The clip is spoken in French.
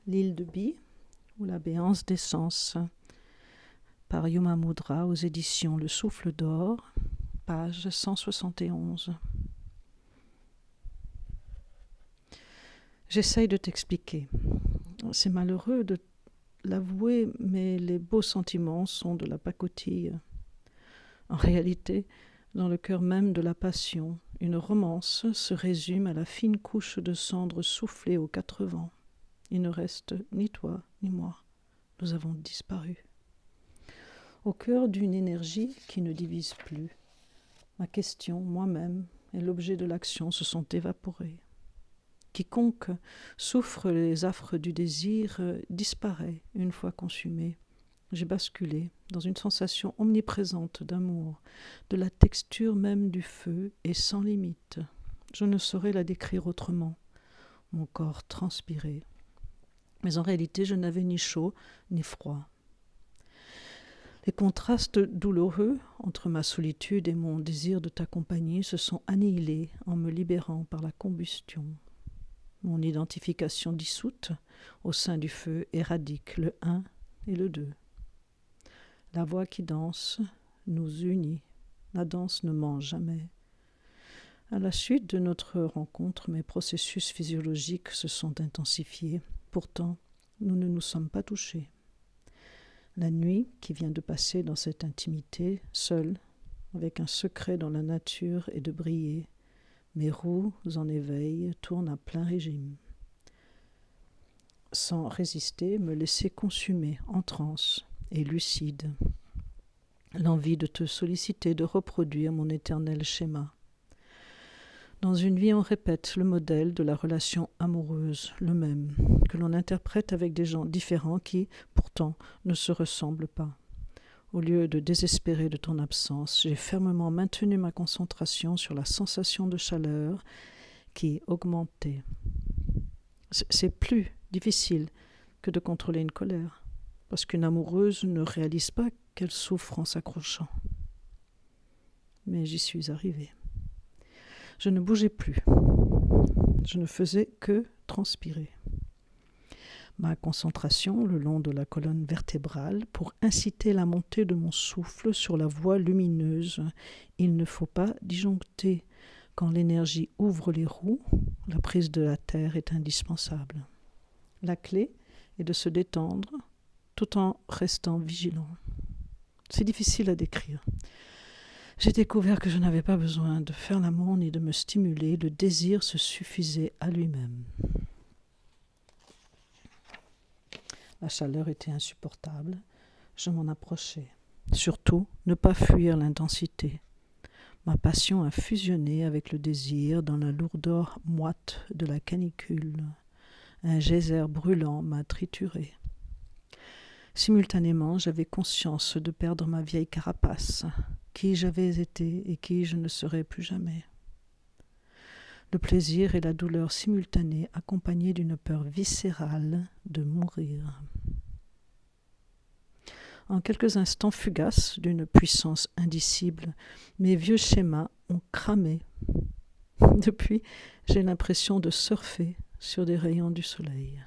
L'île de Bi ou la béance des sens par Yuma Mudra aux éditions Le Souffle d'Or, page 171. J'essaye de t'expliquer. C'est malheureux de l'avouer, mais les beaux sentiments sont de la pacotille. En réalité, dans le cœur même de la passion, une romance se résume à la fine couche de cendres soufflée aux quatre vents. Il ne reste ni toi ni moi. Nous avons disparu. Au cœur d'une énergie qui ne divise plus, ma question, moi-même, et l'objet de l'action se sont évaporés. Quiconque souffre les affres du désir disparaît une fois consumé. J'ai basculé dans une sensation omniprésente d'amour, de la texture même du feu et sans limite. Je ne saurais la décrire autrement. Mon corps transpirait. Mais en réalité, je n'avais ni chaud ni froid. Les contrastes douloureux entre ma solitude et mon désir de t'accompagner se sont annihilés en me libérant par la combustion. Mon identification dissoute au sein du feu éradique le 1 et le 2. La voix qui danse nous unit. La danse ne ment jamais. À la suite de notre rencontre, mes processus physiologiques se sont intensifiés. Pourtant, nous ne nous sommes pas touchés. La nuit qui vient de passer dans cette intimité, seule, avec un secret dans la nature et de briller, mes roues en éveil tournent à plein régime. Sans résister, me laisser consumer en transe et lucide. L'envie de te solliciter, de reproduire mon éternel schéma. Dans une vie, on répète le modèle de la relation amoureuse, le même, que l'on interprète avec des gens différents qui, pourtant, ne se ressemblent pas. Au lieu de désespérer de ton absence, j'ai fermement maintenu ma concentration sur la sensation de chaleur qui augmentait. C'est plus difficile que de contrôler une colère, parce qu'une amoureuse ne réalise pas qu'elle souffre en s'accrochant. Mais j'y suis arrivée. Je ne bougeais plus. Je ne faisais que transpirer. Ma concentration le long de la colonne vertébrale pour inciter la montée de mon souffle sur la voie lumineuse. Il ne faut pas disjoncter. Quand l'énergie ouvre les roues, la prise de la terre est indispensable. La clé est de se détendre tout en restant vigilant. C'est difficile à décrire. J'ai découvert que je n'avais pas besoin de faire l'amour ni de me stimuler. Le désir se suffisait à lui-même. La chaleur était insupportable. Je m'en approchais. Surtout, ne pas fuir l'intensité. Ma passion a fusionné avec le désir dans la lourdeur moite de la canicule. Un geyser brûlant m'a trituré. Simultanément, j'avais conscience de perdre ma vieille carapace, qui j'avais été et qui je ne serai plus jamais. Le plaisir et la douleur simultanés accompagnés d'une peur viscérale de mourir. En quelques instants fugaces d'une puissance indicible, mes vieux schémas ont cramé. Depuis, j'ai l'impression de surfer sur des rayons du soleil.